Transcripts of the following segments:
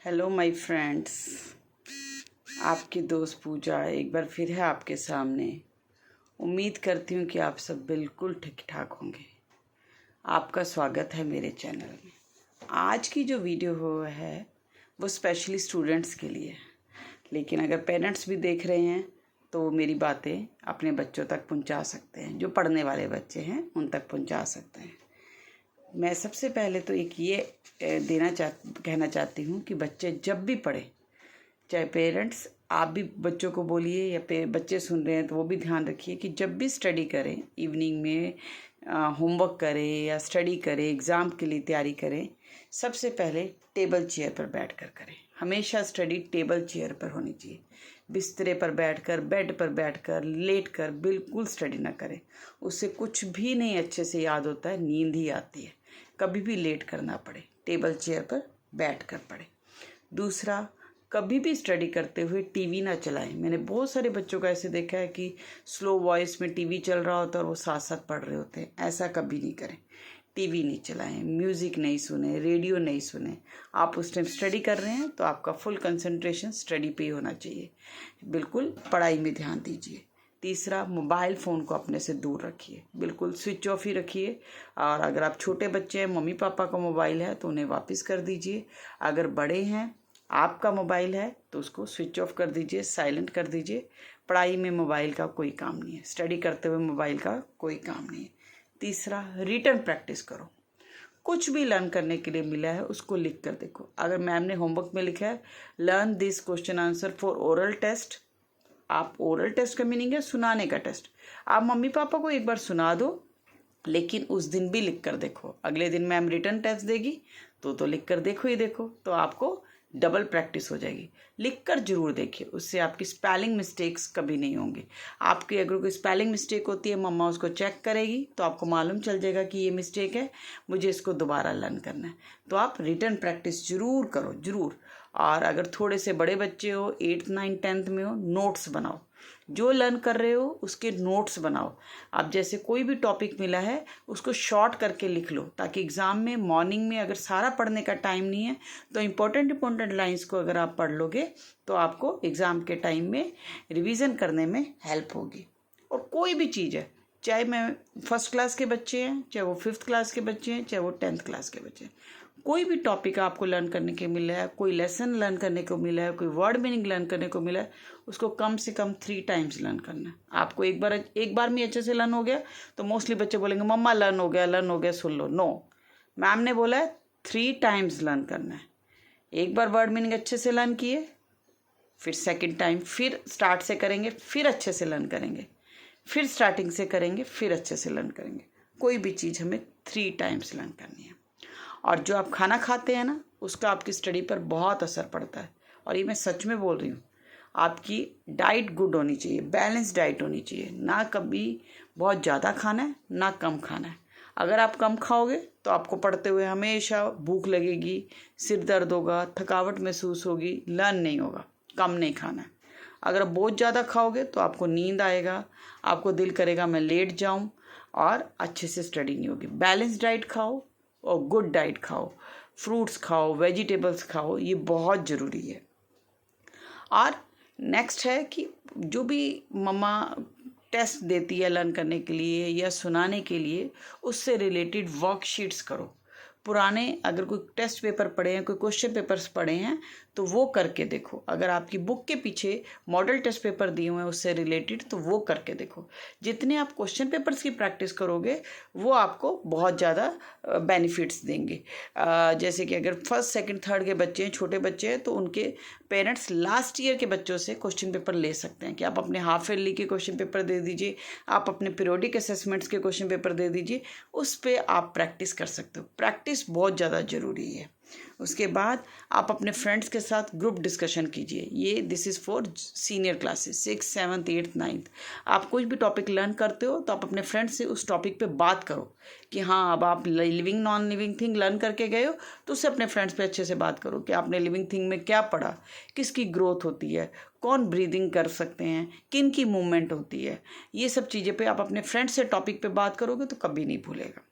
Hello my friends, आपकी दोस्त पूजा एक बार फिर है आपके सामने। उम्मीद करती हूँ कि आप सब बिल्कुल ठीक ठाक होंगे। आपका स्वागत है मेरे चैनल में। आज की जो वीडियो है वो स्पेशली स्टूडेंट्स के लिए है, लेकिन अगर पेरेंट्स भी देख रहे हैं तो वो मेरी बातें अपने बच्चों तक पहुँचा सकते हैं। जो पढ़ने वाले बच्चे हैं उन तक पहुँचा सकते हैं। मैं सबसे पहले तो एक ये कहना चाहती हूँ कि बच्चे जब भी पढ़ें, चाहे पेरेंट्स आप भी बच्चों को बोलिए या बच्चे सुन रहे हैं तो वो भी ध्यान रखिए कि जब भी स्टडी करें, इवनिंग में होमवर्क करें या स्टडी करें, एग्ज़ाम के लिए तैयारी करें, सबसे पहले टेबल चेयर पर बैठ कर करें। हमेशा स्टडी टेबल चेयर पर होनी चाहिए। बिस्तरे पर बैठकर, बेड पर बैठकर, लेटकर बिल्कुल स्टडी ना करें। उससे कुछ भी नहीं अच्छे से याद होता है, नींद ही आती है। कभी भी लेट करना पड़े, टेबल चेयर पर बैठ कर पढ़े। दूसरा, कभी भी स्टडी करते हुए टीवी ना चलाएं। मैंने बहुत सारे बच्चों को ऐसे देखा है कि स्लो वॉइस में टीवी चल रहा होता है और वो साथ साथ पढ़ रहे होते हैं। ऐसा कभी नहीं करें। टीवी नहीं चलाएं, म्यूज़िक नहीं सुने, रेडियो नहीं सुने। आप उस टाइम स्टडी कर रहे हैं तो आपका फुल कंसंट्रेशन स्टडी पे ही होना चाहिए। बिल्कुल पढ़ाई में ध्यान दीजिए। तीसरा, मोबाइल फ़ोन को अपने से दूर रखिए, बिल्कुल स्विच ऑफ ही रखिए। और अगर आप छोटे बच्चे हैं, मम्मी पापा का मोबाइल है तो उन्हें वापस कर दीजिए। अगर बड़े हैं, आपका मोबाइल है तो उसको स्विच ऑफ कर दीजिए, साइलेंट कर दीजिए। पढ़ाई में मोबाइल का कोई काम नहीं है, स्टडी करते हुए मोबाइल का कोई काम नहीं है। तीसरा, रिटन प्रैक्टिस करो। कुछ भी लर्न करने के लिए मिला है उसको लिख कर देखो। अगर मैम ने होमवर्क में लिखा है learn this question answer for oral test, आप ओरल टेस्ट का मीनिंग है सुनाने का टेस्ट। आप मम्मी पापा को एक बार सुना दो, लेकिन उस दिन भी लिख कर देखो। अगले दिन मैम रिटन टेस्ट देगी तो लिख कर देखो ही देखो, तो आपको डबल प्रैक्टिस हो जाएगी। लिख कर जरूर देखिए, उससे आपकी स्पेलिंग मिस्टेक्स कभी नहीं होंगी। आपकी अगर कोई स्पेलिंग मिस्टेक होती है, मम्मा उसको चेक करेगी तो आपको मालूम चल जाएगा कि ये मिस्टेक है, मुझे इसको दोबारा लर्न करना है। तो आप रिटन प्रैक्टिस जरूर करो, जरूर। और अगर थोड़े से बड़े बच्चे हो, 8th 9th 10th में हो, नोट्स बनाओ। जो लर्न कर रहे हो उसके नोट्स बनाओ। आप जैसे कोई भी टॉपिक मिला है उसको शॉर्ट करके लिख लो, ताकि एग्ज़ाम में मॉर्निंग में अगर सारा पढ़ने का टाइम नहीं है तो इम्पोर्टेंट लाइंस को अगर आप पढ़ लोगे तो आपको एग्ज़ाम के टाइम में रिवीजन करने में हेल्प होगी। और कोई भी चीज़ है, चाहे मैं फर्स्ट क्लास के बच्चे हैं, चाहे वो 5th क्लास के बच्चे हैं, चाहे वो 10th क्लास के बच्चे हैं, कोई भी टॉपिक आपको लर्न करने के मिला है, कोई लेसन लर्न करने को मिला है, कोई वर्ड मीनिंग लर्न करने को मिला है, उसको कम से कम 3 टाइम्स लर्न करना है। आपको एक बार में अच्छे से लर्न हो गया तो मोस्टली बच्चे बोलेंगे मम्मा लर्न हो गया सुन लो। नो, मैम ने बोला है 3 टाइम्स लर्न करना है। एक बार वर्ड मीनिंग अच्छे से लर्न किए, फिर सेकेंड टाइम फिर स्टार्ट से करेंगे, फिर अच्छे से लर्न करेंगे, फिर स्टार्टिंग से करेंगे, फिर अच्छे से लर्न करेंगे। कोई भी चीज़ हमें 3 टाइम्स लर्न करनी है। और जो आप खाना खाते हैं ना, उसका आपकी स्टडी पर बहुत असर पड़ता है। और ये मैं सच में बोल रही हूँ। आपकी डाइट गुड होनी चाहिए, बैलेंस डाइट होनी चाहिए। ना कभी बहुत ज़्यादा खाना है, ना कम खाना है। अगर आप कम खाओगे तो आपको पढ़ते हुए हमेशा भूख लगेगी, सिर दर्द होगा, थकावट महसूस होगी, लर्न नहीं होगा। कम नहीं खाना है। अगर बहुत ज़्यादा खाओगे तो आपको नींद आएगा, आपको दिल करेगा मैं लेट जाऊँ, और अच्छे से स्टडी नहीं होगी। बैलेंस डाइट खाओ और गुड डाइट खाओ, फ्रूट्स खाओ, वेजिटेबल्स खाओ, ये बहुत ज़रूरी है। और नेक्स्ट है कि जो भी मम्मा टेस्ट देती है लर्न करने के लिए या सुनाने के लिए, उससे रिलेटेड वर्कशीट्स करो। पुराने अगर कोई टेस्ट पेपर पढ़े हैं, कोई क्वेश्चन पेपर्स पढ़े हैं तो वो करके देखो। अगर आपकी बुक के पीछे मॉडल टेस्ट पेपर दिए हुए हैं उससे रिलेटेड, तो वो करके देखो। जितने आप क्वेश्चन पेपर्स की प्रैक्टिस करोगे वो आपको बहुत ज़्यादा बेनिफिट्स देंगे। जैसे कि अगर फर्स्ट सेकंड थर्ड के बच्चे हैं, छोटे बच्चे हैं, तो उनके पेरेंट्स लास्ट ईयर के बच्चों से क्वेश्चन पेपर ले सकते हैं कि आप अपने हाफ ईयरली के क्वेश्चन पेपर दे दीजिए, आप अपने पीरियोडिक असेसमेंट्स के क्वेश्चन पेपर दे दीजिए, उस पर आप प्रैक्टिस कर सकते हो। प्रैक्टिस बहुत ज़्यादा ज़रूरी है। उसके बाद आप अपने फ्रेंड्स के साथ ग्रुप डिस्कशन कीजिए। ये this is for senior classes 6th 7th 8th 9th। आप कोई भी टॉपिक लर्न करते हो तो आप अपने फ्रेंड्स से उस टॉपिक पे बात करो कि हाँ, अब आप living non living thing learn करके गए हो तो उससे अपने फ्रेंड्स पे अच्छे से बात करो कि आपने लिविंग थिंग में क्या पढ़ा, किसकी ग्रोथ होती है, कौन ब्रीदिंग कर सकते हैं, किन की मूवमेंट होती है। ये सब चीज़ें पे आप अपने फ्रेंड्स से टॉपिक पे बात करोगे तो कभी नहीं भूलेगा।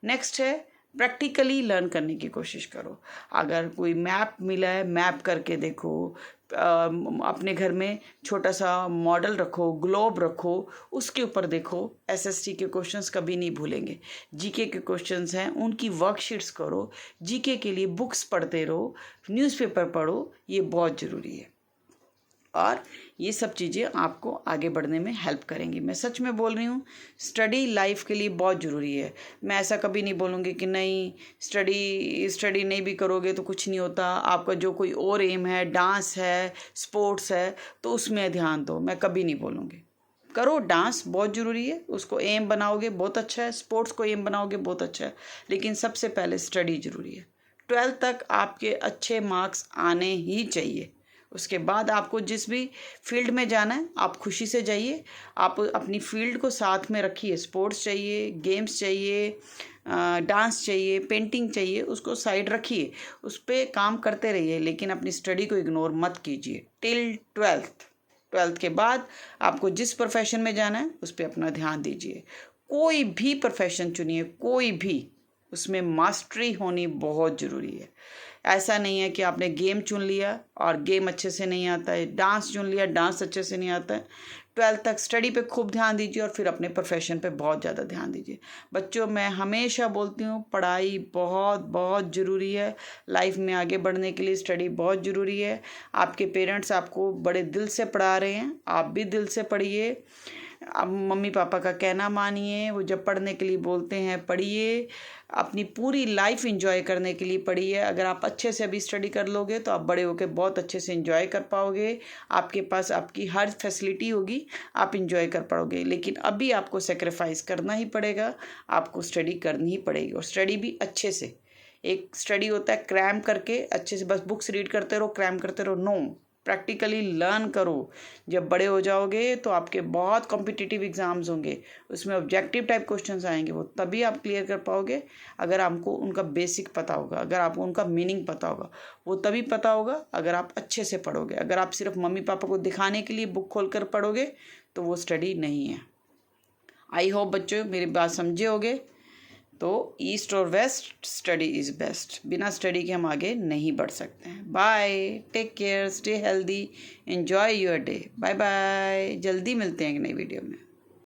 नेक्स्ट है प्रैक्टिकली लर्न करने की कोशिश करो। अगर कोई मैप मिला है, मैप करके देखो। अपने घर में छोटा सा मॉडल रखो, ग्लोब रखो, उसके ऊपर देखो। एसएसटी के क्वेश्चंस कभी नहीं भूलेंगे। जीके के क्वेश्चंस हैं, उनकी वर्कशीट्स करो। जीके के लिए बुक्स पढ़ते रहो, न्यूज़पेपर पढ़ो, ये बहुत ज़रूरी है। और ये सब चीज़ें आपको आगे बढ़ने में हेल्प करेंगी। मैं सच में बोल रही हूँ, स्टडी लाइफ के लिए बहुत ज़रूरी है। मैं ऐसा कभी नहीं बोलूँगी कि नहीं, स्टडी नहीं भी करोगे तो कुछ नहीं होता। आपका जो कोई और एम है, डांस है, स्पोर्ट्स है, तो उसमें ध्यान दो। मैं कभी नहीं बोलूँगी। करो, डांस बहुत ज़रूरी है, उसको एम बनाओगे बहुत अच्छा है, स्पोर्ट्स को एम बनाओगे बहुत अच्छा है, लेकिन सबसे पहले स्टडी ज़रूरी है। 12th तक आपके अच्छे मार्क्स आने ही चाहिए। उसके बाद आपको जिस भी फील्ड में जाना है, आप खुशी से जाइए। आप अपनी फील्ड को साथ में रखिए। स्पोर्ट्स चाहिए, गेम्स चाहिए, डांस चाहिए, पेंटिंग चाहिए, उसको साइड रखिए, उस पर काम करते रहिए, लेकिन अपनी स्टडी को इग्नोर मत कीजिए टिल 12th के बाद आपको जिस प्रोफेशन में जाना है उस पर अपना ध्यान दीजिए। कोई भी प्रोफेशन चुनिए, कोई भी, उसमें मास्टरी होनी बहुत ज़रूरी है। ऐसा नहीं है कि आपने गेम चुन लिया और गेम अच्छे से नहीं आता है, डांस चुन लिया, डांस अच्छे से नहीं आता है। 12th तक स्टडी पे खूब ध्यान दीजिए और फिर अपने प्रोफेशन पे बहुत ज़्यादा ध्यान दीजिए। बच्चों, मैं हमेशा बोलती हूँ, पढ़ाई बहुत बहुत ज़रूरी है। लाइफ में आगे बढ़ने के लिए स्टडी बहुत ज़रूरी है। आपके पेरेंट्स आपको बड़े दिल से पढ़ा रहे हैं, आप भी दिल से पढ़िए। अब मम्मी पापा का कहना मानिए, वो जब पढ़ने के लिए बोलते हैं पढ़िए। अपनी पूरी लाइफ एंजॉय करने के लिए पढ़िए। अगर आप अच्छे से अभी स्टडी कर लोगे तो आप बड़े होकर बहुत अच्छे से एंजॉय कर पाओगे। आपके पास आपकी हर फैसिलिटी होगी, आप एंजॉय कर पाओगे। लेकिन अभी आपको सेक्रीफाइस करना ही पड़ेगा, आपको स्टडी करनी ही पड़ेगी, और स्टडी भी अच्छे से। एक स्टडी होता है क्रैम करके, अच्छे से बस बुक्स रीड करते रहो, क्रैम करते रहो, नो, प्रैक्टिकली लर्न करो। जब बड़े हो जाओगे तो आपके बहुत कॉम्पिटिटिव एग्ज़ाम्स होंगे, उसमें ऑब्जेक्टिव टाइप क्वेश्चंस आएंगे, वो तभी आप क्लियर कर पाओगे अगर आपको उनका बेसिक पता होगा, अगर आपको उनका मीनिंग पता होगा। वो तभी पता होगा अगर आप अच्छे से पढ़ोगे। अगर आप सिर्फ मम्मी पापा को दिखाने के लिए बुक खोल कर पढ़ोगे तो वो स्टडी नहीं है। आई होप बच्चों मेरी बात समझे होगे। तो ईस्ट और वेस्ट, स्टडी इज़ बेस्ट। बिना स्टडी के हम आगे नहीं बढ़ सकते हैं। Bye, take care, stay healthy, enjoy your day. Bye bye, जल्दी मिलते हैं एक नई वीडियो में।